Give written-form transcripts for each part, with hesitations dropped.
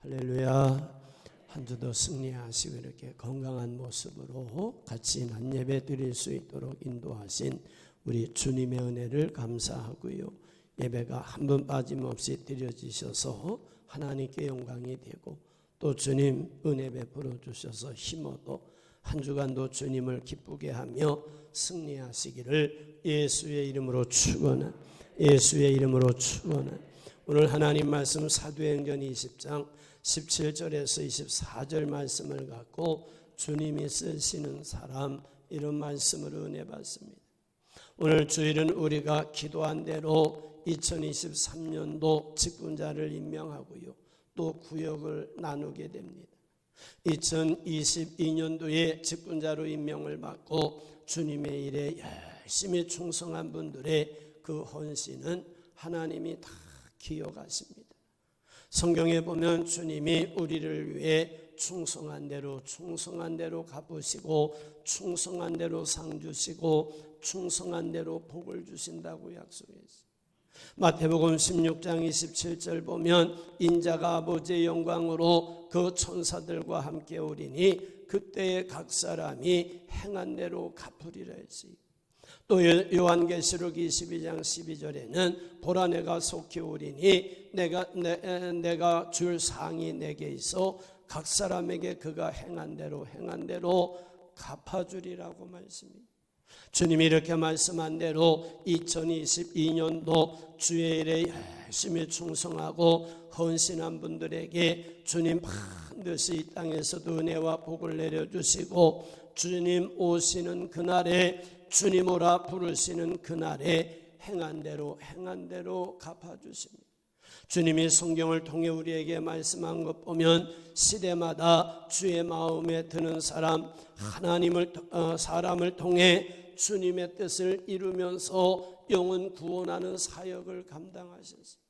할렐루야. 한 주도 승리하시고 이렇게 건강한 모습으로 같이 낮예배 드릴 수 있도록 인도하신 우리 주님의 은혜를 감사하고요. 예배가 한 번 빠짐없이 드려지셔서 하나님께 영광이 되고 또 주님 은혜 베풀어 주셔서 힘어도 한 주간도 주님을 기쁘게 하며 승리하시기를 예수의 이름으로 축원한 오늘 하나님 말씀 사도행전 20장 17절에서 24절 말씀을 갖고 주님이 쓰시는 사람 이런 말씀으로 은혜 받습니다. 오늘 주일은 우리가 기도한 대로 2023년도 직분자를 임명하고요. 또 구역을 나누게 됩니다. 2022년도에 직분자로 임명을 받고 주님의 일에 열심히 충성한 분들의 그 헌신은 하나님이 다 기억하십니다. 성경에 보면 주님이 우리를 위해 충성한 대로 갚으시고 충성한 대로 상 주시고 충성한 대로 복을 주신다고 약속했어요. 마태복음 16장 27절 보면 인자가 아버지의 영광으로 그 천사들과 함께 오리니 그때에 각 사람이 행한 대로 갚으리라 했어요. 또 요한계시록 22장 12절에는 보라 내가 속히 오리니 내가 줄 상이 내게 있어 각 사람에게 그가 행한 대로 갚아주리라고 말씀입니다. 주님이 이렇게 말씀한 대로 2022년도 주의 일에 열심히 충성하고 헌신한 분들에게 주님 반드시 이 땅에서도 은혜와 복을 내려주시고 주님 오시는 그날에 주님 오라 부르시는 그날에 행한 대로 갚아주십니다. 주님이 성경을 통해 우리에게 말씀한 것 보면 시대마다 주의 마음에 드는 사람을 통해 주님의 뜻을 이루면서 영혼 구원하는 사역을 감당하셨습니다.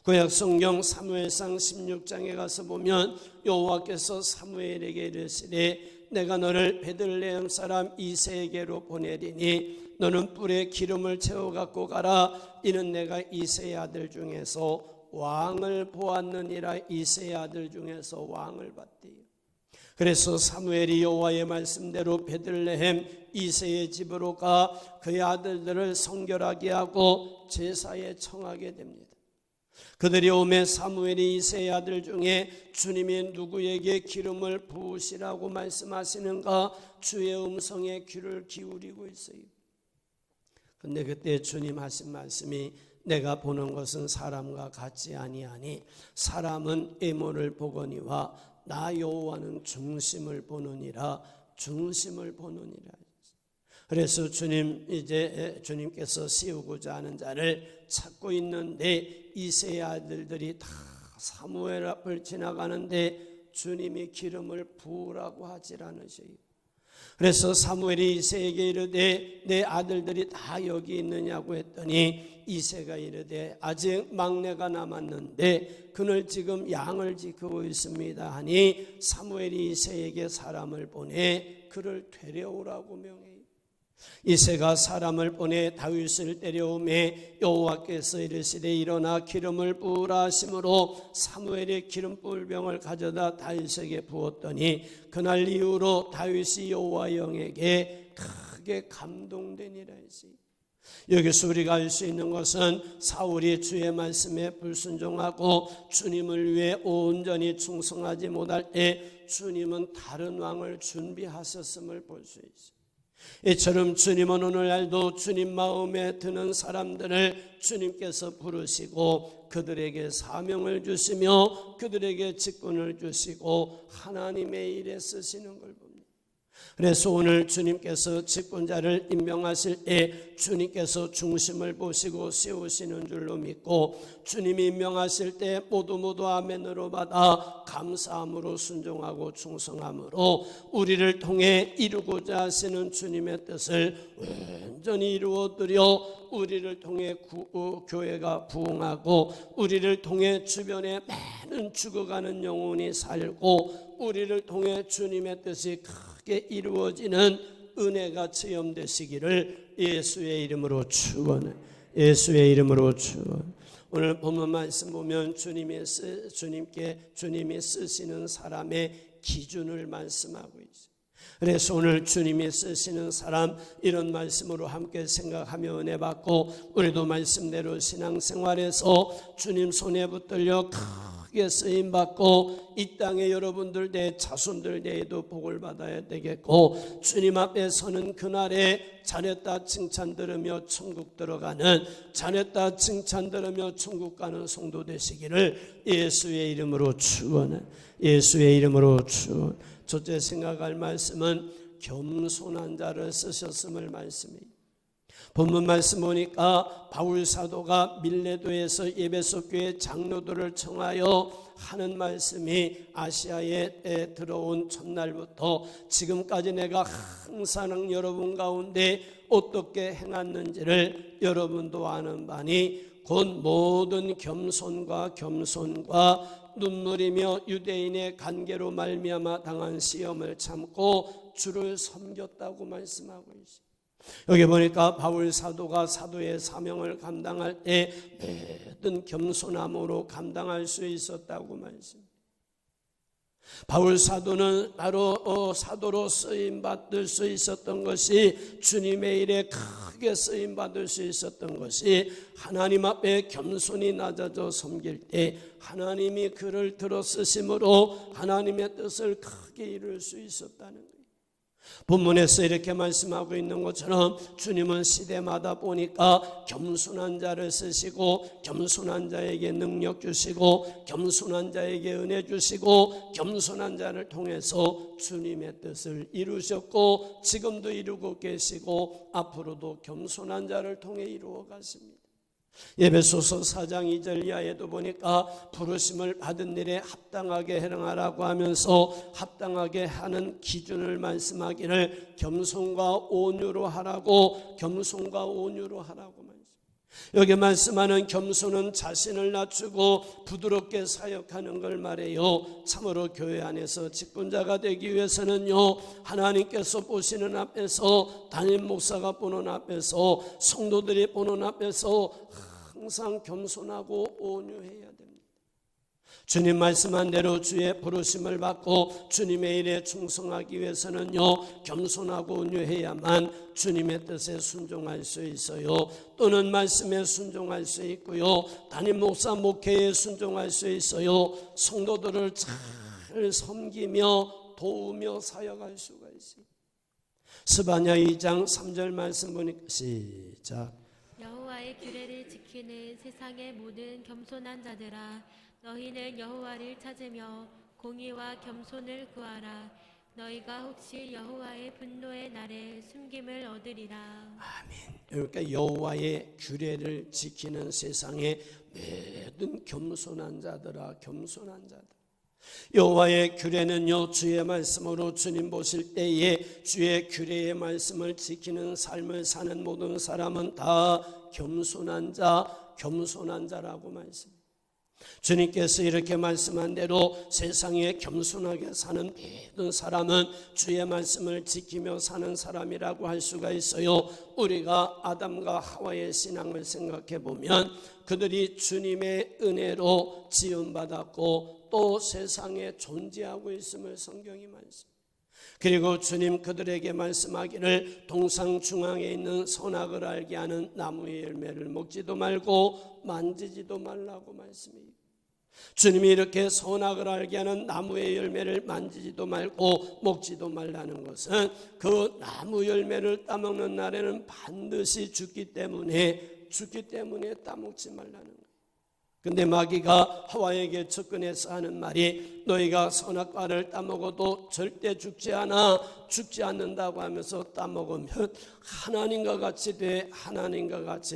구약 성경 사무엘상 16장에 가서 보면 여호와께서 사무엘에게 이르시되 내가 너를 베들레헴 사람 이새에게로 보내리니 너는 뿔에 기름을 채워 갖고 가라. 이는 내가 이새의 아들 중에서 왕을 보았느니라. 이새의 아들 중에서 왕을 봤대요. 그래서 사무엘이 여호와의 말씀대로 베들레헴 이새의 집으로 가 그의 아들들을 성결하게 하고 제사에 청하게 됩니다. 그들이 오매 사무엘이 이새의 아들 중에 주님이 누구에게 기름을 부으시라고 말씀하시는가 주의 음성에 귀를 기울이고 있어요. 근데 그때 주님 하신 말씀이 내가 보는 것은 사람과 같지 아니하니 사람은 애모를 보거니와 나 여호와는 중심을 보느니라. 그래서 주님께서 세우고자 하는 자를 찾고 있는데 이새의 아들들이 다 사무엘 앞을 지나가는데 주님이 기름을 부으라고 하질 않으셔요. 그래서 사무엘이 이새에게 이르되 내 아들들이 다 여기 있느냐고 했더니 이새가 이르되 아직 막내가 남았는데 그는 지금 양을 지키고 있습니다 하니 사무엘이 이새에게 사람을 보내 그를 데려오라고 명해요. 이새가 사람을 보내 다윗을 데려오매 여호와께서 이르시되 일어나 기름을 부으라 하심으로 사무엘이 기름 부을 병을 가져다 다윗에게 부었더니 그날 이후로 다윗이 여호와 영에게 크게 감동되니라 했어요. 여기서 우리가 알 수 있는 것은 사울이 주의 말씀에 불순종하고 주님을 위해 온전히 충성하지 못할 때 주님은 다른 왕을 준비하셨음을 볼 수 있어요. 이처럼 주님은 오늘날도 주님 마음에 드는 사람들을 주님께서 부르시고 그들에게 사명을 주시며 그들에게 직분을 주시고 하나님의 일에 쓰시는 걸 봅니다. 그래서 오늘 주님께서 직분자를 임명하실 때 주님께서 중심을 보시고 세우시는 줄로 믿고 주님이 임명하실 때 모두 아멘으로 받아 감사함으로 순종하고 충성함으로 우리를 통해 이루고자 하시는 주님의 뜻을 온전히 이루어드려 우리를 통해 교회가 부흥하고 우리를 통해 주변에 많은 죽어가는 영혼이 살고 우리를 통해 주님의 뜻이 크게 이루어지는 은혜가 체험되시기를 예수의 이름으로 축원해. 오늘 본문 말씀 보면 주님이 쓰시는 사람의 기준을 말씀하고 있어요. 그래서 오늘 주님이 쓰시는 사람 이런 말씀으로 함께 생각하며 은혜 받고 우리도 말씀대로 신앙생활에서 주님 손에 붙들려 크게 쓰임 받고 이 땅에 여러분들 내 자손들 내에도 복을 받아야 되겠고 주님 앞에 서는 그날에 잘했다 칭찬 들으며 천국 들어가는 잘했다 칭찬 들으며 천국 가는 성도 되시기를 예수의 이름으로 축원해. 예수의 이름으로 축원. 첫째 생각할 말씀은 겸손한 자를 쓰셨음을 말씀이에요. 본문 말씀 보니까 바울 사도가 밀레도에서 에베소 교회 장로들을 청하여 하는 말씀이 아시아에 들어온 첫날부터 지금까지 내가 항상 여러분 가운데 어떻게 행했는지를 여러분도 아는 바니 곧 모든 겸손과 눈물이며 유대인의 관계로 말미암아 당한 시험을 참고 주를 섬겼다고 말씀하고 있어요. 여기 보니까 바울 사도가 사도의 사명을 감당할 때 모든 겸손함으로 감당할 수 있었다고 말씀합니다. 바울 사도는 바로 사도로 쓰임받을 수 있었던 것이 주님의 일에 크게 쓰임받을 수 있었던 것이 하나님 앞에 겸손히 낮아져 섬길 때 하나님이 그를 들어 쓰심으로 하나님의 뜻을 크게 이룰 수 있었다는 거예요. 본문에서 이렇게 말씀하고 있는 것처럼 주님은 시대마다 보니까 겸손한 자를 쓰시고 겸손한 자에게 능력 주시고 겸손한 자에게 은혜 주시고 겸손한 자를 통해서 주님의 뜻을 이루셨고 지금도 이루고 계시고 앞으로도 겸손한 자를 통해 이루어 가십니다. 에베소서 4장 2절 이하에도 보니까 부르심을 받은 일에 합당하게 행하라고 하면서 합당하게 하는 기준을 말씀하기를 겸손과 온유로 하라고 말씀합니다. 여기 말씀하는 겸손은 자신을 낮추고 부드럽게 사역하는 걸 말해요. 참으로 교회 안에서 직분자가 되기 위해서는요, 하나님께서 보시는 앞에서, 담임 목사가 보는 앞에서, 성도들이 보는 앞에서 항상 겸손하고 온유해야 됩니다. 주님 말씀한 대로 주의 부르심을 받고 주님의 일에 충성하기 위해서는요, 겸손하고 온유해야만 주님의 뜻에 순종할 수 있어요. 또는 말씀에 순종할 수 있고요, 담임 목사 목회에 순종할 수 있어요. 성도들을 잘 섬기며 도우며 사역할 수가 있어요. 스바냐 2장 3절 말씀 보니까 시작. 여호와의 규례를 지키는 세상의 모든 겸손한 자들아, 너희는 여호와를 찾으며 공의와 겸손을 구하라. 너희가 혹시 여호와의 분노의 날에 숨김을 얻으리라. 아멘. 그러니까 여호와의 규례를 지키는 세상의 모든 겸손한 자들아, 겸손한 자들. 여호와의 규례는요, 주의 말씀으로 주님 보실 때에 주의 규례의 말씀을 지키는 삶을 사는 모든 사람은 다 겸손한 자라고 말씀합니다. 주님께서 이렇게 말씀한 대로 세상에 겸손하게 사는 모든 사람은 주의 말씀을 지키며 사는 사람이라고 할 수가 있어요. 우리가 아담과 하와의 신앙을 생각해 보면 그들이 주님의 은혜로 지음받았고 또 세상에 존재하고 있음을 성경이 말씀합니다. 그리고 주님 그들에게 말씀하기를 동상 중앙에 있는 선악을 알게 하는 나무의 열매를 먹지도 말고 만지지도 말라고 말씀해요. 주님이 이렇게 선악을 알게 하는 나무의 열매를 만지지도 말고 먹지도 말라는 것은 그 나무 열매를 따먹는 날에는 반드시 죽기 때문에 따먹지 말라는 거예요. 근데 마귀가 하와에게 접근해서 하는 말이 너희가 선악과를 따먹어도 절대 죽지 않는다고 하면서 따먹으면 하나님과 같이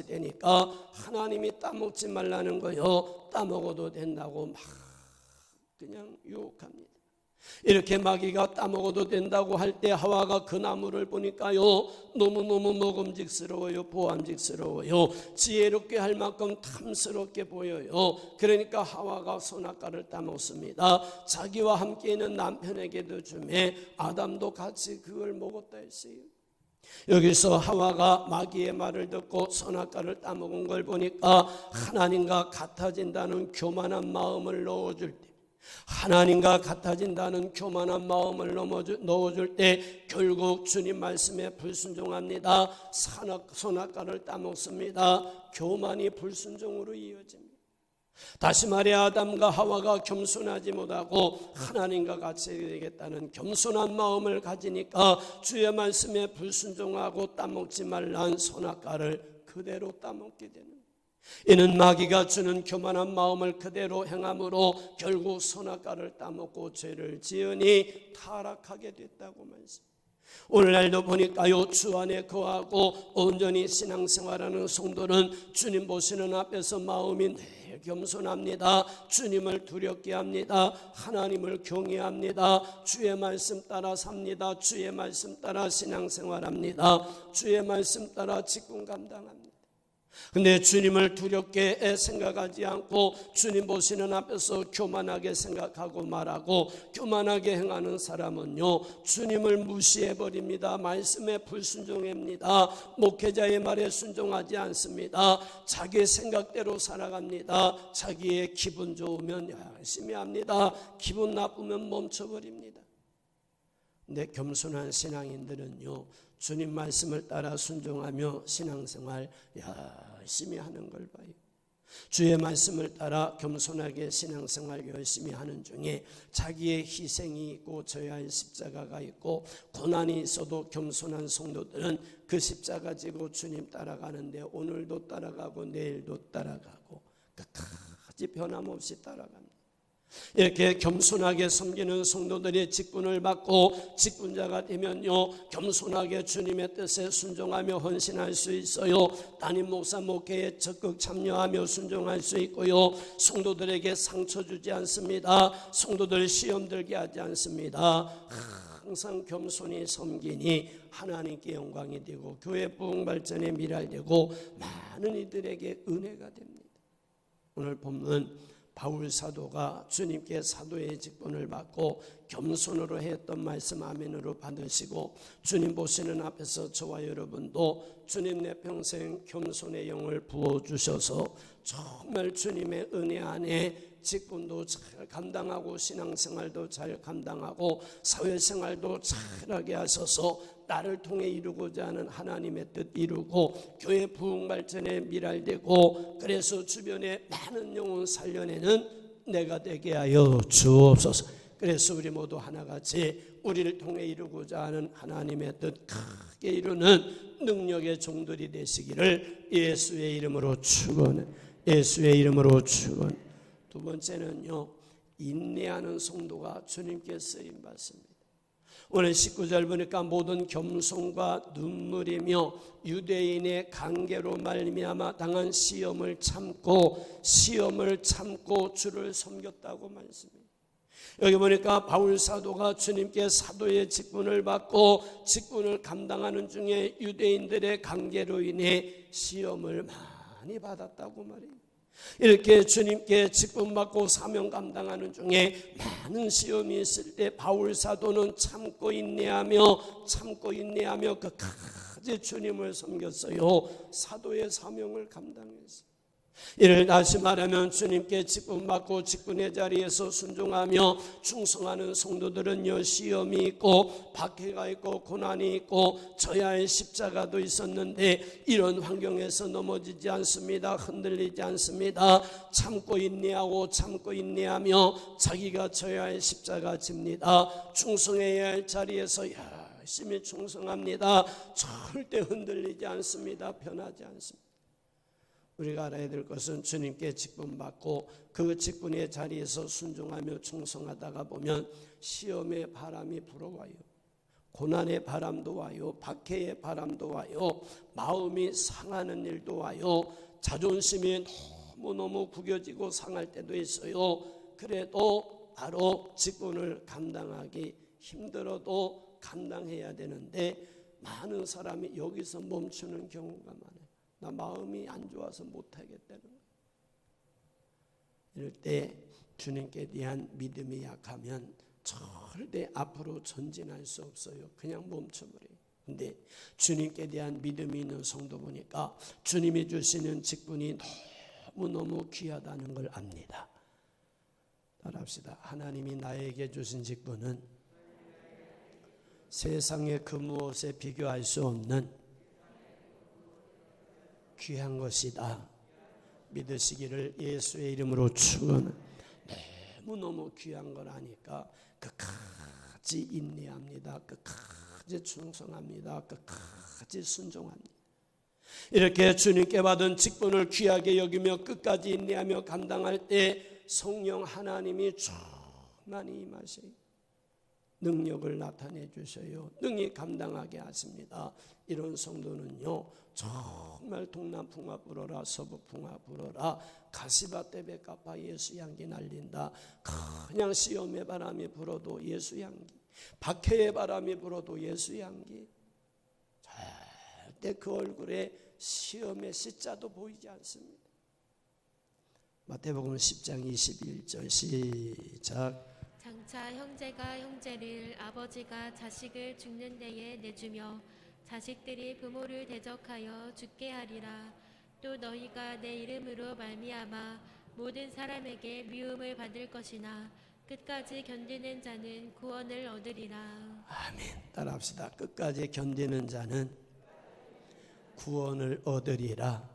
되니까 하나님이 따먹지 말라는 거요, 따먹어도 된다고 막 그냥 유혹합니다. 이렇게 마귀가 따먹어도 된다고 할 때 하와가 그 나무를 보니까요, 너무너무 먹음직스러워요, 보암직스러워요, 지혜롭게 할 만큼 탐스럽게 보여요. 그러니까 하와가 선악과를 따먹습니다. 자기와 함께 있는 남편에게도 주매 아담도 같이 그걸 먹었다 했어요. 여기서 하와가 마귀의 말을 듣고 선악과를 따먹은 걸 보니까 하나님과 같아진다는 교만한 마음을 넣어줄 때, 하나님과 같아진다는 교만한 마음을 넣어줄 때 결국 주님 말씀에 불순종합니다. 선악과를 따먹습니다. 교만이 불순종으로 이어집니다. 다시 말해 아담과 하와가 겸손하지 못하고 하나님과 같이 되겠다는 겸손한 마음을 가지니까 주의 말씀에 불순종하고 따먹지 말란 선악과를 그대로 따먹게 되는 거예요. 이는 마귀가 주는 교만한 마음을 그대로 행함으로 결국 선악과를 따먹고 죄를 지으니 타락하게 됐다고 말씀. 오늘날도 보니까요, 주 안에 거하고 온전히 신앙생활하는 성도는 주님 보시는 앞에서 마음이 늘 겸손합니다. 주님을 두렵게 합니다. 하나님을 경외합니다. 주의 말씀 따라 삽니다. 주의 말씀 따라 신앙생활합니다. 주의 말씀 따라 직분 감당합니다. 근데 주님을 두렵게 생각하지 않고 주님 보시는 앞에서 교만하게 생각하고 말하고 교만하게 행하는 사람은요, 주님을 무시해버립니다. 말씀에 불순종합니다. 목회자의 말에 순종하지 않습니다. 자기의 생각대로 살아갑니다. 자기의 기분 좋으면 열심히 합니다. 기분 나쁘면 멈춰버립니다. 근데 겸손한 신앙인들은요, 주님 말씀을 따라 순종하며 신앙생활 열심히 하는 걸 봐요. 주의 말씀을 따라 겸손하게 신앙생활 열심히 하는 중에 자기의 희생이 있고 져야 할 십자가가 있고 고난이 있어도 겸손한 성도들은 그 십자가 지고 주님 따라가는데 오늘도 따라가고 내일도 따라가고 끝까지 변함없이 따라갑니다. 이렇게 겸손하게 섬기는 성도들의 직분을 받고 직분자가 되면요, 겸손하게 주님의 뜻에 순종하며 헌신할 수 있어요. 담임 목사 목회에 적극 참여하며 순종할 수 있고요, 성도들에게 상처 주지 않습니다. 성도들 시험 들게 하지 않습니다. 항상 겸손히 섬기니 하나님께 영광이 되고 교회 부흥 발전에 미랄되고 많은 이들에게 은혜가 됩니다. 오늘 본문 바울 사도가 주님께 사도의 직분을 받고 겸손으로 했던 말씀 아멘으로 받으시고 주님 보시는 앞에서 저와 여러분도 주님 내 평생 겸손의 영을 부어주셔서 정말 주님의 은혜 안에 직분도 잘 감당하고 신앙생활도 잘 감당하고 사회생활도 잘하게 하셔서 나를 통해 이루고자 하는 하나님의 뜻 이루고 교회 부흥 발전에 미랄되고 그래서 주변에 많은 영혼 살려내는 내가 되게 하여 주옵소서. 그래서 우리 모두 하나같이 우리를 통해 이루고자 하는 하나님의 뜻 크게 이루는 능력의 종들이 되시기를 예수의 이름으로 축원해. 예수의 이름으로 축원. 두 번째는요, 인내하는 성도가 주님께 쓰임 받습니다. 오늘 19절 보니까 모든 겸손과 눈물이며 유대인의 관계로 말미암아 당한 시험을 참고 주를 섬겼다고 말씀합니다. 여기 보니까 바울 사도가 주님께 사도의 직분을 받고 직분을 감당하는 중에 유대인들의 관계로 인해 시험을 많이 받았다고 말입니다. 이렇게 주님께 직분 받고 사명 감당하는 중에 많은 시험이 있을 때 바울 사도는 참고 인내하며 끝까지 주님을 섬겼어요. 사도의 사명을 감당했어요. 이를 다시 말하면 주님께 직분 받고 직분의 자리에서 순종하며 충성하는 성도들은요, 시험이 있고 박해가 있고 고난이 있고 져야 할 십자가도 있었는데 이런 환경에서 넘어지지 않습니다. 흔들리지 않습니다. 참고 인내하며 자기가 져야 할 십자가 집니다. 충성해야 할 자리에서 열심히 충성합니다. 절대 흔들리지 않습니다. 변하지 않습니다. 우리가 알아야 될 것은 주님께 직분 받고 그 직분의 자리에서 순종하며 충성하다가 보면 시험의 바람이 불어와요. 고난의 바람도 와요. 박해의 바람도 와요. 마음이 상하는 일도 와요. 자존심이 너무너무 구겨지고 상할 때도 있어요. 그래도 바로 직분을 감당하기 힘들어도 감당해야 되는데 많은 사람이 여기서 멈추는 경우가 많아요. 나 마음이 안 좋아서 못하겠다는 거예요. 이럴 때 주님께 대한 믿음이 약하면 절대 앞으로 전진할 수 없어요. 그냥 멈춰버려요. 근데 주님께 대한 믿음이 있는 성도 보니까 주님이 주시는 직분이 너무너무 귀하다는 걸 압니다. 따라합시다. 하나님이 나에게 주신 직분은 세상의 그 무엇에 비교할 수 없는 귀한 것이다. 믿으시기를 예수의 이름으로 축원합니다. 너무너무 귀한 거라니까 끝까지 인내합니다. 끝까지 충성합니다. 끝까지 순종합니다. 이렇게 주님께 받은 직분을 귀하게 여기며 끝까지 인내하며 감당할 때 성령 하나님이 충만히 임하셔요. 능력을 나타내 주셔요. 능히 감당하게 하십니다. 이런 성도는요, 정말 동남풍화 불어라 서북풍화 불어라 가시밭 베까파 예수 향기 날린다. 그냥 시험의 바람이 불어도 예수 향기, 박해의 바람이 불어도 예수 향기, 절대 그 얼굴에 시험의 시자도 보이지 않습니다. 마태복음 10장 21절 시작. 장차 형제가 형제를 아버지가 자식을 죽는 데에 내주며 자식들이 부모를 대적하여 죽게 하리라. 또 너희가 내 이름으로 말미암아 모든 사람에게 미움을 받을 것이나 끝까지 견디는 자는 구원을 얻으리라. 아멘. 따라합시다. 끝까지 견디는 자는 구원을 얻으리라.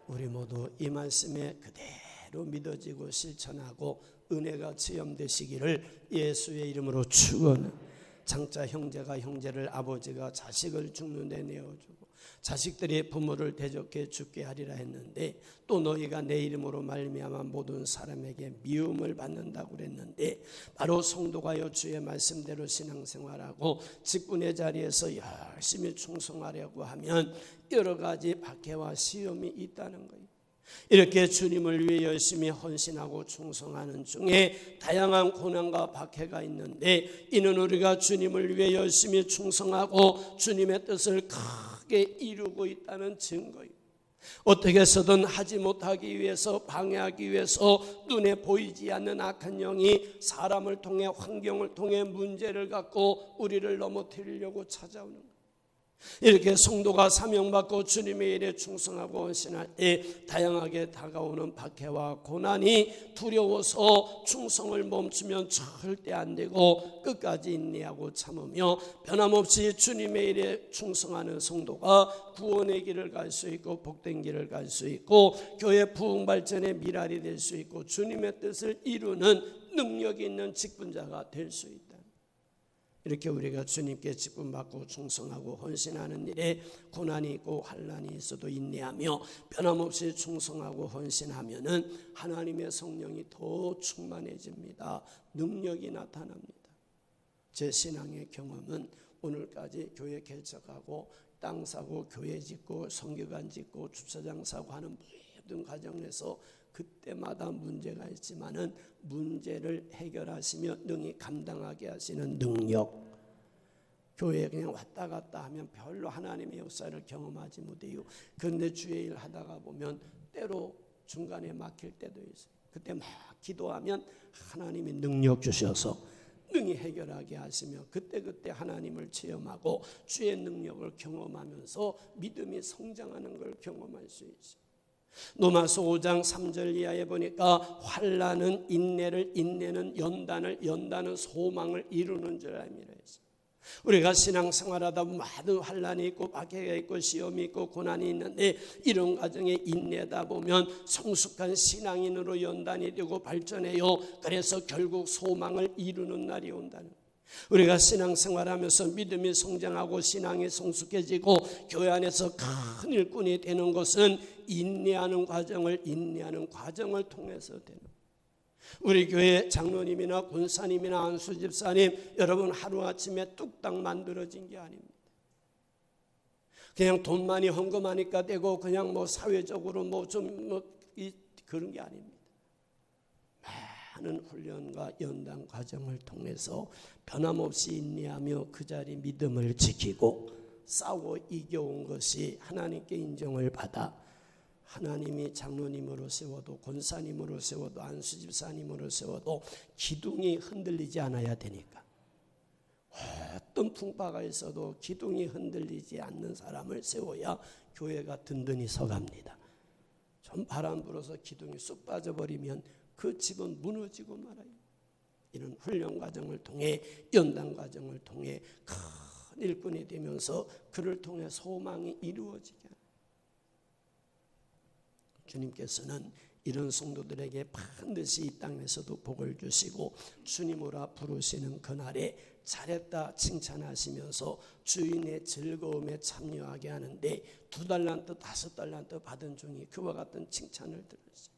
우리 모두 이 말씀에 그대로 믿어지고 실천하고 은혜가 체험되시기를 예수의 이름으로 축원합니다. 장차 형제가 형제를 아버지가 자식을 죽는 데 내어주고 자식들이 부모를 대적해 죽게 하리라 했는데 또 너희가 내 이름으로 말미암아 모든 사람에게 미움을 받는다고 그랬는데 바로 성도가요 주의 말씀대로 신앙생활하고 직분의 자리에서 열심히 충성하려고 하면 여러 가지 박해와 시험이 있다는 거예요. 이렇게 주님을 위해 열심히 헌신하고 충성하는 중에 다양한 고난과 박해가 있는데 이는 우리가 주님을 위해 열심히 충성하고 주님의 뜻을 크게 이루고 있다는 증거예요. 어떻게 해서든 하지 못하기 위해서 방해하기 위해서 눈에 보이지 않는 악한 영이 사람을 통해 환경을 통해 문제를 갖고 우리를 넘어뜨리려고 찾아오는 거예요. 이렇게 성도가 사명받고 주님의 일에 충성하고 헌신할 때 다양하게 다가오는 박해와 고난이 두려워서 충성을 멈추면 절대 안 되고 끝까지 인내하고 참으며 변함없이 주님의 일에 충성하는 성도가 구원의 길을 갈 수 있고 복된 길을 갈 수 있고 교회 부흥 발전의 미랄이 될 수 있고 주님의 뜻을 이루는 능력이 있는 직분자가 될 수 있다. 이렇게 우리가 주님께 직분받고 충성하고 헌신하는 일에 고난이 있고 환난이 있어도 인내하며 변함없이 충성하고 헌신하면은 하나님의 성령이 더 충만해집니다. 능력이 나타납니다. 제 신앙의 경험은 오늘까지 교회 개척하고 땅 사고 교회 짓고 성교관 짓고 주차장 사고 하는 모든 과정에서 그때마다 문제가 있지만은 문제를 해결하시며 능히 감당하게 하시는 능력. 교회에 그냥 왔다 갔다 하면 별로 하나님의 역사를 경험하지 못해요. 그런데 주의 일 하다가 보면 때로 중간에 막힐 때도 있어요. 그때 막 기도하면 하나님이 능력 주셔서 능히 해결하게 하시며 그때그때 하나님을 체험하고 주의 능력을 경험하면서 믿음이 성장하는 걸 경험할 수 있어요. 로마서 5장 3절 이하에 보니까 환난은 인내를, 인내는 연단을, 연단은 소망을 이루는 줄 알미라 했어요. 우리가 신앙생활하다 많은 환난이 있고 박해가 있고 시험이 있고 고난이 있는데 이런 과정에 인내다 보면 성숙한 신앙인으로 연단이 되고 발전해요. 그래서 결국 소망을 이루는 날이 온다는 거예요. 우리가 신앙생활하면서 믿음이 성장하고 신앙이 성숙해지고 교회 안에서 큰 일꾼이 되는 것은 인내하는 과정을 통해서 되는 거예요. 우리 교회 장로님이나 권사님이나 안수집사님 여러분 하루아침에 뚝딱 만들어진 게 아닙니다. 그냥 돈 많이 헌금하니까 되고 그냥 사회적으로 그런 게 아닙니다. 많은 훈련과 연단 과정을 통해서 변함없이 인내하며 그 자리 믿음을 지키고 싸워 이겨온 것이 하나님께 인정을 받아 하나님이 장로님으로 세워도 권사님으로 세워도 안수집사님으로 세워도 기둥이 흔들리지 않아야 되니까 어떤 풍파가 있어도 기둥이 흔들리지 않는 사람을 세워야 교회가 든든히 서갑니다. 좀 바람 불어서 기둥이 쑥 빠져버리면 그 집은 무너지고 말아요. 이런 훈련 과정을 통해, 연단 과정을 통해 큰 일꾼이 되면서 그를 통해 소망이 이루어지게 합니다. 주님께서는 이런 성도들에게 반드시 이 땅에서도 복을 주시고 주님으로 부르시는 그날에 잘했다 칭찬하시면서 주인의 즐거움에 참여하게 하는데 2달란트 5달란트 받은 종이 그와 같은 칭찬을 들었어요.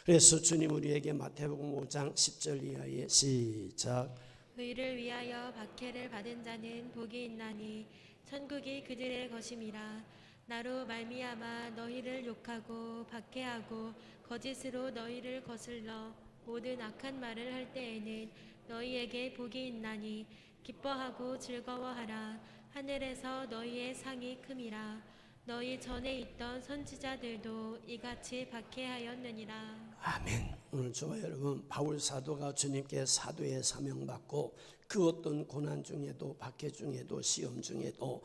그래서 주님 우리에게 마태복음 5장 10절 이하에 시작. 의를 위하여 박해를 받은 자는 복이 있나니 천국이 그들의 것임이라. 나로 말미암아 너희를 욕하고 박해하고 거짓으로 너희를 거슬러 모든 악한 말을 할 때에는 너희에게 복이 있나니 기뻐하고 즐거워하라. 하늘에서 너희의 상이 큼이라. 너희 전에 있던 선지자들도 이같이 박해하였느니라. 아멘. 오늘 저와 여러분, 바울 사도가 주님께 사도의 사명받고 그 어떤 고난 중에도 박해 중에도 시험 중에도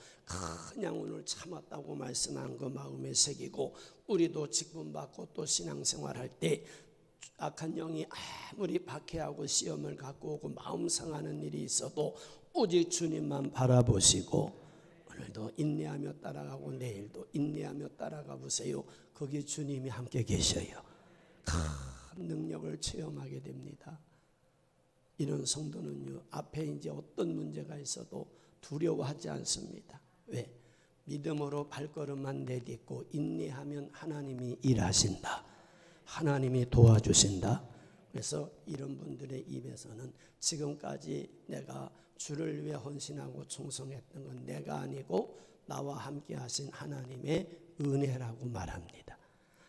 그냥 오늘 참았다고 말씀한 그 마음에 새기고, 우리도 직분받고 또 신앙생활할 때 악한 영이 아무리 박해하고 시험을 갖고 오고 마음 상하는 일이 있어도 오직 주님만 바라보시고 오늘도 인내하며 따라가고 내일도 인내하며 따라가 보세요. 거기 주님이 함께 계셔요. 큰 능력을 체험하게 됩니다. 이런 성도는요, 앞에 이제 어떤 문제가 있어도 두려워하지 않습니다. 왜? 믿음으로 발걸음만 내딛고 인내하면 하나님이 일하신다. 하나님이 도와주신다. 그래서 이런 분들의 입에서는 지금까지 내가 주를 위해 헌신하고 충성했던 건 내가 아니고 나와 함께 하신 하나님의 은혜라고 말합니다.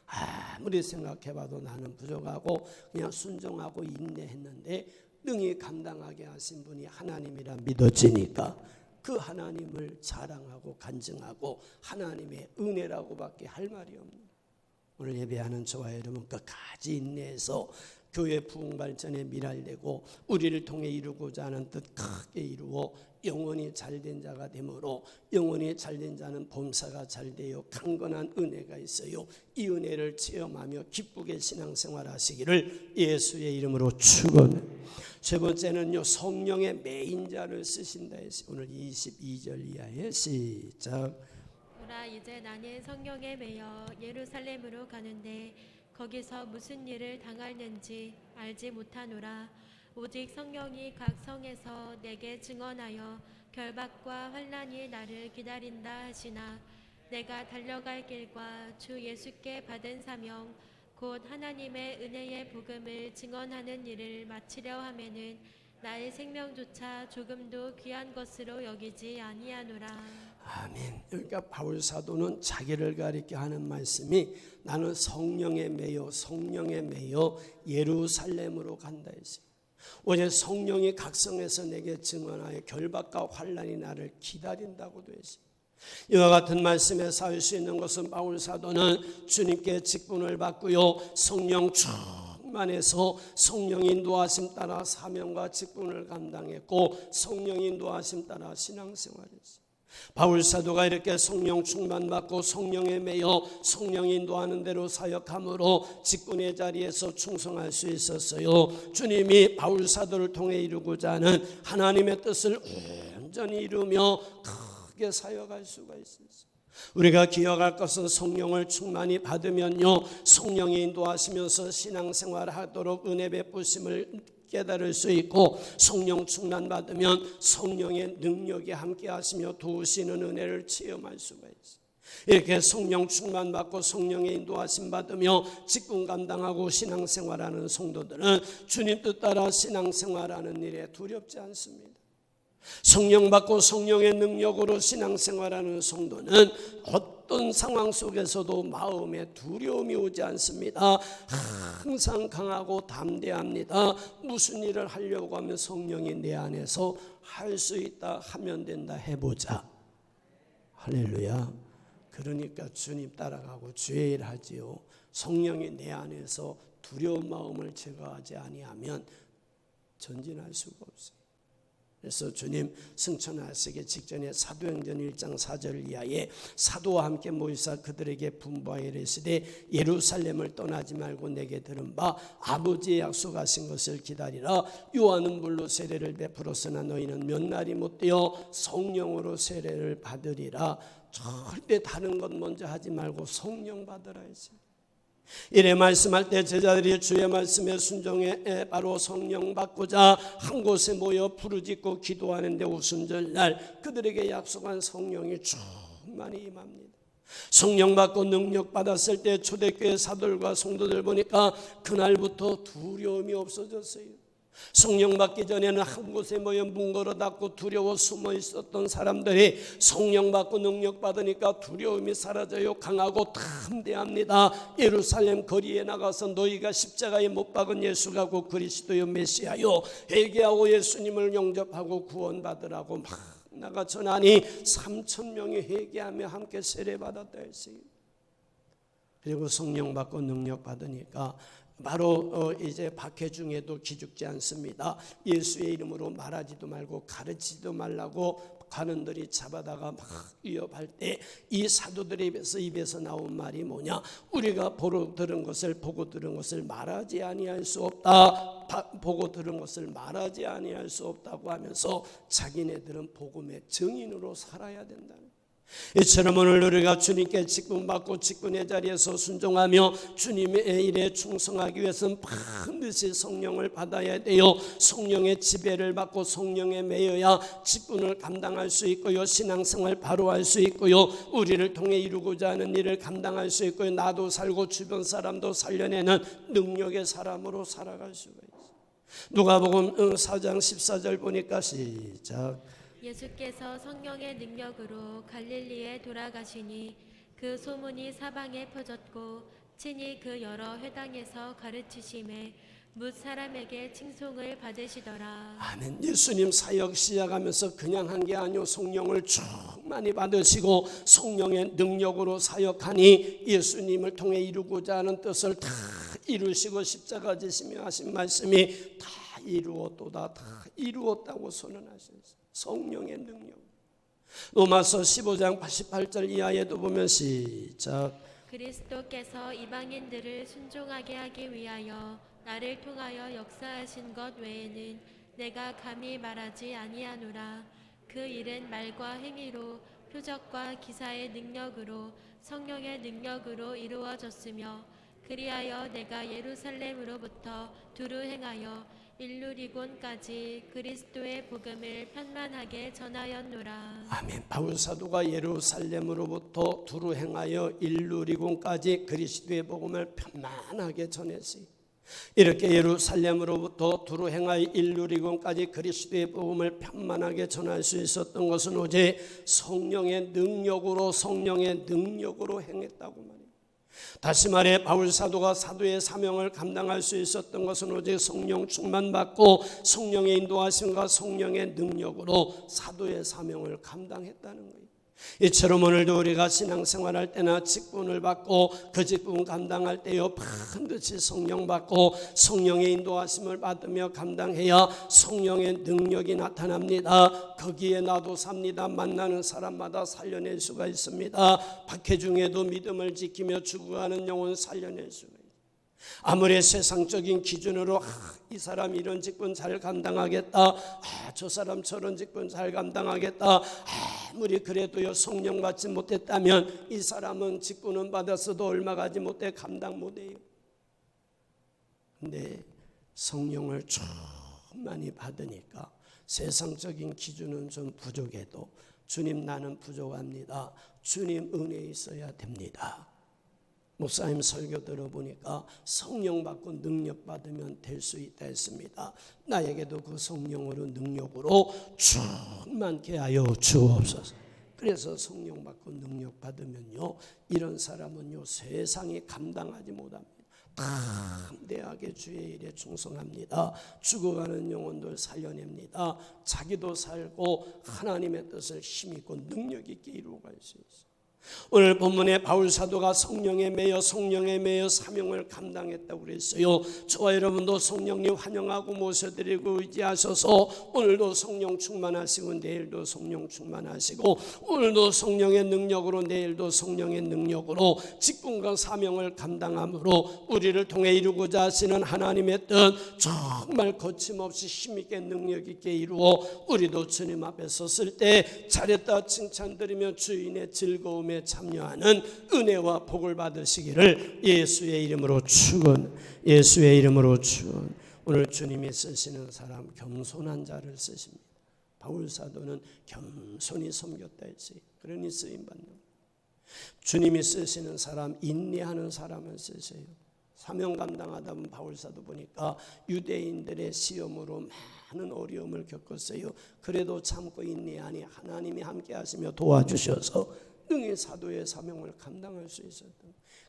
아무리 생각해봐도 나는 부족하고 그냥 순종하고 인내했는데 능히 감당하게 하신 분이 하나님이라 믿어지니까 그 하나님을 자랑하고 간증하고 하나님의 은혜라고밖에 할 말이 없는, 오늘 예배하는 저와 여러분 끝까지 인내해서 교회 부흥 발전에 미랄되고 우리를 통해 이루고자 하는 뜻 크게 이루어 영원히 잘된 자가 되므로, 영원히 잘된 자는 범사가 잘되어 강건한 은혜가 있어요. 이 은혜를 체험하며 기쁘게 신앙생활 하시기를 예수의 이름으로 축원합니다. 세 번째는요, 성령의 매인자를 쓰신다 해서 오늘 22절 이하에 시작. 보라, 이제 나는 성령에 매여 예루살렘으로 가는데 거기서 무슨 일을 당할는지 알지 못하노라. 오직 성령이 각 성에서 내게 증언하여 결박과 환난이 나를 기다린다 하시나, 내가 달려갈 길과 주 예수께 받은 사명 곧 하나님의 은혜의 복음을 증언하는 일을 마치려 하면은 나의 생명조차 조금도 귀한 것으로 여기지 아니하노라. 아멘. 그러니까 바울 사도는 자기를 가리켜 하는 말씀이 나는 성령에 매여 예루살렘으로 간다 했어요. 어제 성령이 각성해서 내게 증언하여 결박과 환난이 나를 기다린다고도 했어요. 이와 같은 말씀에 살 수 있는 것은 바울 사도는 주님께 직분을 받고요, 성령 충만해서 성령 인도하심 따라 사명과 직분을 감당했고 성령 인도하심 따라 신앙생활했어요. 바울 사도가 이렇게 성령 충만받고 성령에 매여 성령 인도하는 대로 사역함으로 직분의 자리에서 충성할 수 있었어요. 주님이 바울 사도를 통해 이루고자 하는 하나님의 뜻을 온전히 이루며 크게 사역할 수가 있었어요. 우리가 기억할 것은 성령을 충만히 받으면요, 성령이 인도하시면서 신앙생활을 하도록 은혜 베푸심을 깨달을 수 있고, 성령 충만 받으면 성령의 능력이 함께 하시며 도우시는 은혜를 체험할 수가 있어요. 이렇게 성령 충만 받고 성령의 인도하심 받으며 직분 감당하고 신앙생활하는 성도들은 주님 뜻 따라 신앙생활하는 일에 두렵지 않습니다. 성령 받고 성령의 능력으로 신앙생활하는 성도는 어떤 상황 속에서도 마음에 두려움이 오지 않습니다. 항상 강하고 담대합니다. 무슨 일을 하려고 하면 성령이 내 안에서 할 수 있다, 하면 된다, 해보자. 할렐루야. 그러니까 주님 따라가고 주의 일 하지요. 성령이 내 안에서 두려운 마음을 제거하지 아니하면 전진할 수가 없어요. 그래서 주님 승천하시기 직전에 사도행전 1장 4절 이하에 사도와 함께 모이사 그들에게 분부하여 이르시되 예루살렘을 떠나지 말고 내게 들은 바 아버지의 약속하신 것을 기다리라. 요한은 물로 세례를 베풀었으나 너희는 몇 날이 못되어 성령으로 세례를 받으리라. 절대 다른 것 먼저 하지 말고 성령 받으라 했어요. 이래 말씀할 때 제자들이 주의 말씀에 순종해 바로 성령 받고자 한 곳에 모여 부르짖고 기도하는데 오순절날 그들에게 약속한 성령이 충만히 임합니다. 성령 받고 능력 받았을 때 초대교회 사도들과 성도들 보니까 그날부터 두려움이 없어졌어요. 성령 받기 전에는 한 곳에 모여 문 걸어 닫고 두려워 숨어 있었던 사람들이 성령 받고 능력 받으니까 두려움이 사라져요. 강하고 담대합니다. 예루살렘 거리에 나가서 너희가 십자가에 못 박은 예수가 곧 그리스도요 메시아요 회개하고 예수님을 영접하고 구원받으라고 막 나가 전하니 3,000명이 회개하며 함께 세례받았다 했어요. 그리고 성령 받고 능력 받으니까 바로 이제 박해 중에도 기죽지 않습니다. 예수의 이름으로 말하지도 말고 가르치지도 말라고 관원들이 잡아다가 막 위협할 때 이 사도들의 입에서 나온 말이 뭐냐? 우리가 보고 들은 것을 말하지 아니할 수 없다. 보고 들은 것을 말하지 아니할 수 없다고 하면서 자기네들은 복음의 증인으로 살아야 된다는. 이처럼 오늘 우리가 주님께 직분받고 직분의 자리에서 순종하며 주님의 일에 충성하기 위해서는 반드시 성령을 받아야 돼요. 성령의 지배를 받고 성령에 매여야 직분을 감당할 수 있고요, 신앙생활 바로 할 수 있고요, 우리를 통해 이루고자 하는 일을 감당할 수 있고요, 나도 살고 주변 사람도 살려내는 능력의 사람으로 살아갈 수가 있어요. 누가복음 4장 14절 보니까 시작. 예수께서 성령의 능력으로 갈릴리에 돌아가시니 그 소문이 사방에 퍼졌고 친히 그 여러 회당에서 가르치심에 뭇 사람에게 칭송을 받으시더라. 아멘. 예수님 사역 시작하면서 그냥 한 게 아니요, 성령을 충만히 받으시고 성령의 능력으로 사역하니 예수님을 통해 이루고자 하는 뜻을 다 이루시고 십자가 지시며 하신 말씀이 다 이루었도다, 다 이루었다고 선언하셨어요. 성령의 능력. 로마서 15장 88절 이하에도 보면 시작. 그리스도께서 이방인들을 순종하게 하기 위하여 나를 통하여 역사하신 것 외에는 내가 감히 말하지 아니하노라. 그 일은 말과 행위로 표적과 기사의 능력으로 성령의 능력으로 이루어졌으며 그리하여 내가 예루살렘으로부터 두루 행하여 일루리곤까지 그리스도의 복음을 편만하게 전하였노라. 아멘. 바울 사도가 예루살렘으로부터 두루 행하여 일루리곤까지 그리스도의 복음을 편만하게 전했어요. 이렇게 예루살렘으로부터 두루 행하여 일루리곤까지 그리스도의 복음을 편만하게 전할 수 있었던 것은 오직 성령의 능력으로 행했다고 말합니다. 다시 말해 바울 사도가 사도의 사명을 감당할 수 있었던 것은 오직 성령 충만받고 성령의 인도하심과 성령의 능력으로 사도의 사명을 감당했다는 거예요. 이처럼 오늘도 우리가 신앙생활할 때나 직분을 받고 그 직분 감당할 때요, 반드시 성령 받고 성령의 인도하심을 받으며 감당해야 성령의 능력이 나타납니다. 거기에 나도 삽니다. 만나는 사람마다 살려낼 수가 있습니다. 박해 중에도 믿음을 지키며 죽어가는 영혼 살려낼 수가 있습니다. 아무리 세상적인 기준으로 이 사람 이런 직분 잘 감당하겠다, 저 사람 저런 직분 잘 감당하겠다, 아무리 그래도요 성령 받지 못했다면 이 사람은 직분은 받았어도 얼마 가지 못해 감당 못해요. 근데 성령을 충만히 받으니까 세상적인 기준은 좀 부족해도 주님 나는 부족합니다, 주님 은혜 있어야 됩니다. 목사님 설교 들어보니까 성령 받고 능력 받으면 될 수 있다 했습니다. 나에게도 그 성령으로 능력으로 충만케 하여 주옵소서. 그래서 성령 받고 능력 받으면요, 이런 사람은요 세상이 감당하지 못합니다. 담대하게 주의 일에 충성합니다. 죽어가는 영혼들 살려냅니다. 자기도 살고 하나님의 뜻을 힘있고 능력 있게 이루어갈 수 있어요. 오늘 본문에 바울 사도가 성령에 매여 사명을 감당했다고 그랬어요. 저와 여러분도 성령님 환영하고 모셔드리고 의지하셔서 오늘도 성령 충만하시고 내일도 성령 충만하시고 오늘도 성령의 능력으로 내일도 성령의 능력으로 직분과 사명을 감당함으로 우리를 통해 이루고자 하시는 하나님의 뜻 정말 거침없이 힘있게 능력있게 이루어 우리도 주님 앞에 섰을 때 잘했다 칭찬드리며 주인의 즐거움에 참여하는 은혜와 복을 받으시기를 예수의 이름으로 축원. 예수의 이름으로 축원. 오늘 주님이 쓰시는 사람 겸손한 자를 쓰십니다. 바울 사도는 겸손히 섬겼다 했어요. 그러니 쓰임 받는. 주님이 쓰시는 사람 인내하는 사람을 쓰세요. 사명 감당하다 보면 바울 사도 보니까 유대인들의 시험으로 많은 어려움을 겪었어요. 그래도 참고 인내하니 하나님이 함께 하시며 도와주셔서 능히 사도의 사명을 감당할 수 있었던,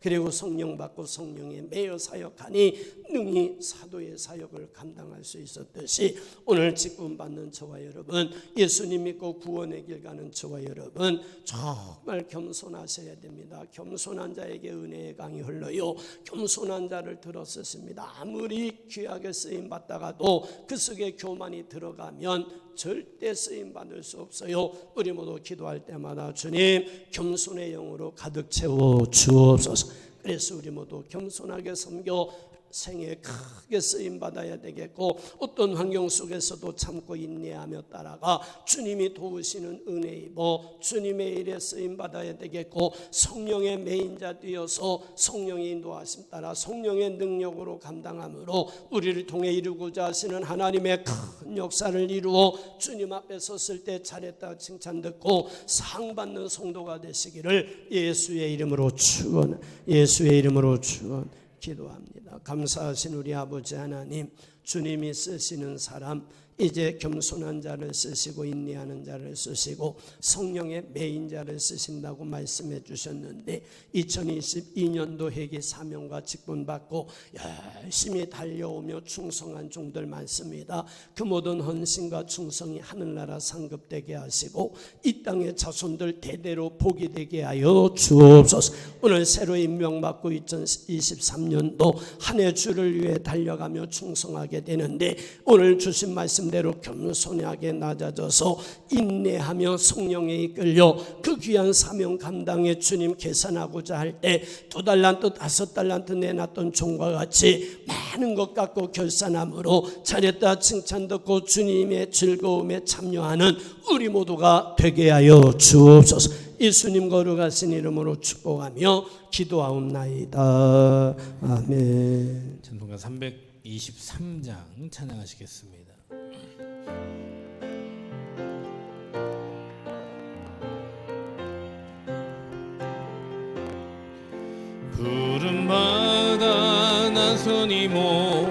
그리고 성령 받고 성령에 매여 사역하니 능히 사도의 사역을 감당할 수 있었듯이 오늘 직분 받는 저와 여러분, 예수님 믿고 구원의 길 가는 저와 여러분 정말 겸손하셔야 됩니다. 겸손한 자에게 은혜의 강이 흘러요. 겸손한 자를 들어 쓰십니다. 아무리 귀하게 쓰임 받다가도 그 속에 교만이 들어가면 절대 쓰임 받을 수 없어요. 우리 모두 기도할 때마다 주님 겸손의 영으로 가득 채워 주옵소서. 그래서 우리 모두 겸손하게 섬겨 생에 크게 쓰임 받아야 되겠고, 어떤 환경 속에서도 참고 인내하며 따라가 주님이 도우시는 은혜 입어 주님의 일에 쓰임 받아야 되겠고, 성령의 메인자 되어서 성령의 인도하심 따라 성령의 능력으로 감당함으로 우리를 통해 이루고자 하시는 하나님의 큰 역사를 이루어 주님 앞에 섰을 때 잘했다 칭찬 듣고 상 받는 성도가 되시기를 예수의 이름으로 축원. 예수의 이름으로 축원. 기도합니다. 감사하신 우리 아버지 하나님, 주님이 쓰시는 사람 이제 겸손한 자를 쓰시고 인내하는 자를 쓰시고 성령의 메인 자를 쓰신다고 말씀해 주셨는데 2022년도 회개 사명과 직분 받고 열심히 달려오며 충성한 종들 많습니다. 그 모든 헌신과 충성이 하늘나라 상급되게 하시고 이 땅의 자손들 대대로 복이 되게 하여 주옵소서. 오늘 새로 임명받고 2023년도 한 해 주를 위해 달려가며 충성하게 되는데 오늘 주신 말씀 대로 겸손하게 낮아져서 인내하며 성령에 이끌려 그 귀한 사명 감당에 주님 계산하고자 할 때 2달란트 5달란트 내놨던 종과 같이 많은 것 갖고 결산함으로 잘했다 칭찬 듣고 주님의 즐거움에 참여하는 우리 모두가 되게 하여 주옵소서. 예수님 거룩하신 이름으로 축복하며 기도하옵나이다. 아멘. 찬송가 323장 찬양하시겠습니다. 푸른 바다 나선이 몸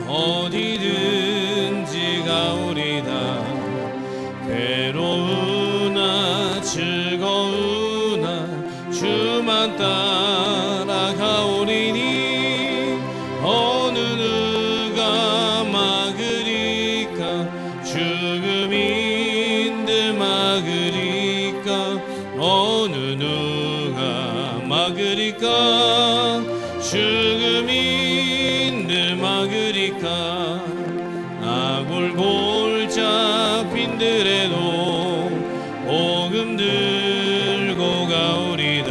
어디든지 가오리다. 괴로우나 즐거우나 주만 따라가오리니 어느 누가 막으리까 죽음인들 막으리까 어느 누가 막으리까 죽음인들 막으리까 아골골 잡힌들에도 복음 들고 가오리다.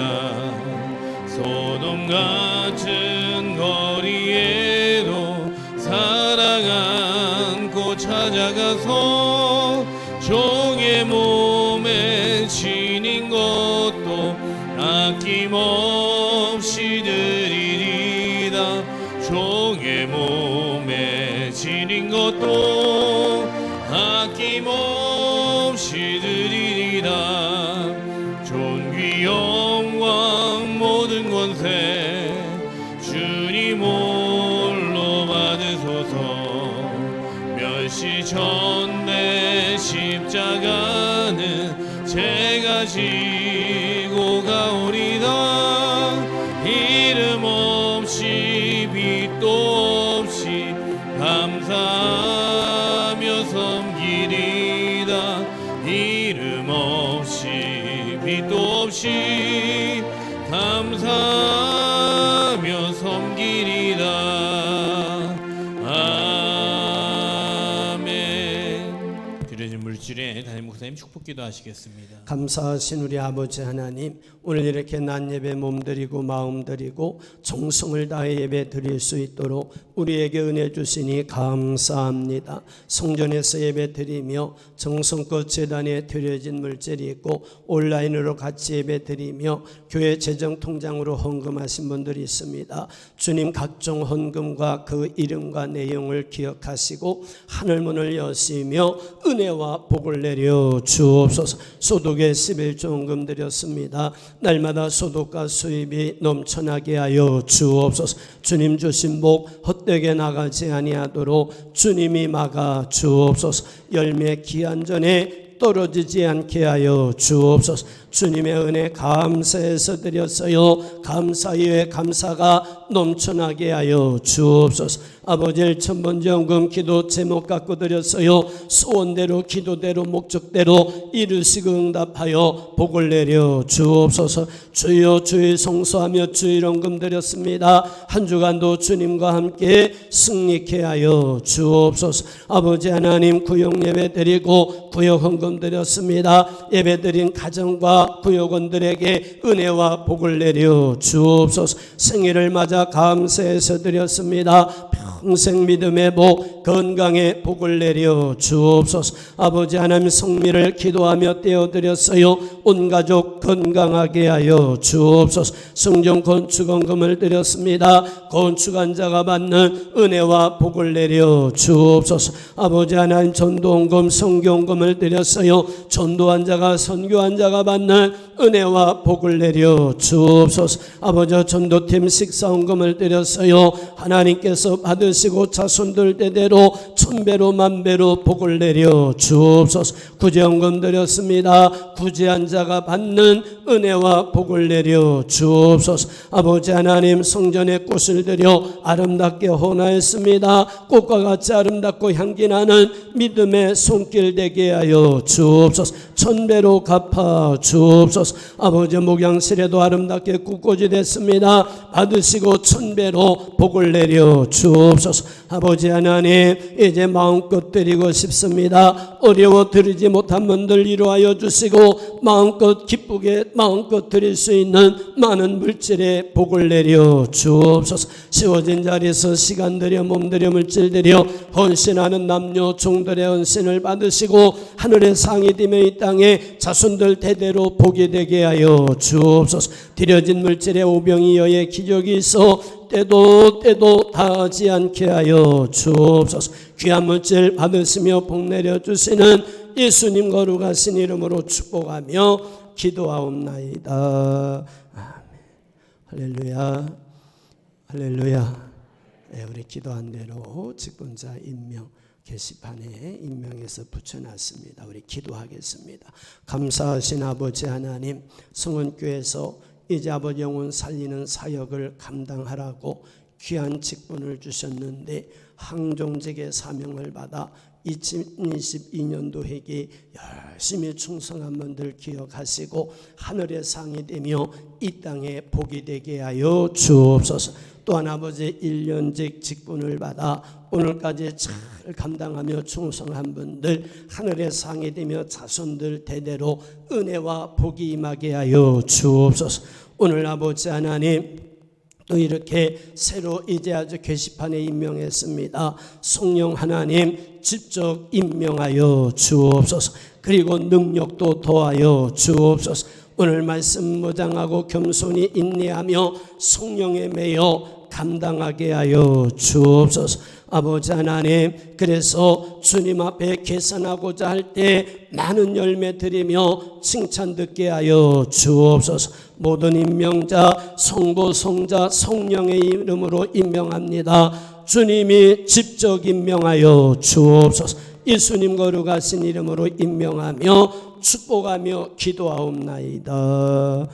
소돔 같은 거리에도 사랑 안고 찾아가서 종의 몸에 지닌 것도 아낌없이 드리리다. 종의 몸에 지닌 것도 아낌없이 드리리다. 존귀 영광 모든 권세 주님 홀로 받으소서. 멸시전대 십자가는 제가 지고 가오리다. 이름 없이 빛도 없이 감사하며 섬기리다. 이름 없이 빛도 없이 주일에 담임 목사님 축복 기도하시겠습니다. 감사하신 우리 아버지 하나님, 오늘 이렇게 낮 예배 몸드리고 마음드리고 정성을 다해 예배 드릴 수 있도록 우리에게 은혜 주시니 감사합니다. 성전에서 예배 드리며 정성껏 제단에 드려진 물질이 있고 온라인으로 같이 예배 드리며 교회 재정통장으로 헌금하신 분들이 있습니다. 주님, 각종 헌금과 그 이름과 내용을 기억하시고 하늘문을 여시며 은혜와 복을 내려 주옵소서. 소득의 11조원금 드렸습니다. 날마다 소득과 수입이 넘쳐나게 하여 주옵소서. 주님 주신 복 헛되게 나가지 아니하도록 주님이 막아 주옵소서. 열매 기한 전에 떨어지지 않게 하여 주옵소서. 주님의 은혜 감사해서 드렸어요. 감사 위에 감사가 넘쳐나게 하여 주옵소서. 아버지, 천번전금 기도 제목 갖고 드렸어요. 소원대로 기도대로 목적대로 이루시고 응답하여 복을 내려 주옵소서. 주여, 주의 성수하며 주의 헌금 드렸습니다. 한 주간도 주님과 함께 승리케 하여 주옵소서. 아버지 하나님, 구역 예배 드리고 구역 헌금 드렸습니다. 예배 드린 가정과 구역원들에게 은혜와 복을 내려 주옵소서. 생일을 맞아 감사해서 드렸습니다. 평생 믿음의 복, 건강의 복을 내려 주옵소서. 아버지 하나님, 성미를 기도하며 떼어드렸어요. 온 가족 건강하게 하여 주옵소서. 성전 건축원금을 드렸습니다. 건축한 자가 받는 은혜와 복을 내려 주옵소서. 아버지 하나님, 전도원금, 선교원금을 드렸어요. 전도한 자가 선교한 자가 받는 은혜와 복을 내려 주옵소서. 아버지, 전도팀 식사원금을 드렸어요. 하나님께서 받으시고 자손들 대대로 천배로 만배로 복을 내려 주옵소서. 구제원금 드렸습니다. 구제한 자가 받는 은혜와 복을 내려 주옵소서. 아버지 하나님, 성전에 꽃을 들여 아름답게 헌화했습니다. 꽃과 같이 아름답고 향기나는 믿음의 손길 되게 하여 주옵소서. 천배로 갚아 주옵소서. 아버지, 목양실에도 아름답게 꽃꽂이 됐습니다. 받으시고 천배로 복을 내려 주옵소서. 아버지 하나님, 이제 마음껏 드리고 싶습니다. 어려워 드리지 못한 분들 이루하여 주시고 마음껏 기쁘게 마음껏 드릴 수 있는 많은 물질의 복을 내려 주옵소서. 쉬워진 자리에서 시간 들여 몸 들여 물질 들여 헌신하는 남녀 종들의 헌신을 받으시고 하늘의 상이 되며 이 땅에 자손들 대대로 복이 되게 하여 주옵소서. 드려진 물질의 오병이어의 기적이 있어 때도 다하지 않게 하여 주옵소서. 귀한 물질 받으시며 복 내려 주시는 예수님 거룩하신 이름으로 축복하며 기도하옵나이다. 아멘. 할렐루야, 할렐루야. 네, 우리 기도한 대로 직분자 임명 게시판에 임명해서 붙여놨습니다. 우리 기도하겠습니다. 감사하신 아버지 하나님, 성원교회에서 이제 아버지 영혼 살리는 사역을 감당하라고 귀한 직분을 주셨는데 항종직의 사명을 받아 2022년도에게 열심히 충성한 분들 기억하시고 하늘의 상이 되며 이 땅에 복이 되게 하여 주옵소서. 또한 아버지 1년직 직분을 받아 오늘까지 잘 감당하며 충성한 분들 하늘의 상이 되며 자손들 대대로 은혜와 복이 임하게 하여 주옵소서. 오늘 아버지 하나님, 또 이렇게 새로 이제 아주 게시판에 임명했습니다. 성령 하나님 직접 임명하여 주옵소서. 그리고 능력도 더하여 주옵소서. 오늘 말씀 무장하고 겸손히 인내하며 성령에 매여 감당하게 하여 주옵소서. 아버지 하나님, 그래서 주님 앞에 계산하고자 할 때 많은 열매 드리며 칭찬 듣게 하여 주옵소서. 모든 임명자 성부 성자 성령의 이름으로 임명합니다. 주님이 직접 임명하여 주옵소서. 예수님 거룩하신 이름으로 임명하며 축복하며 기도하옵나이다.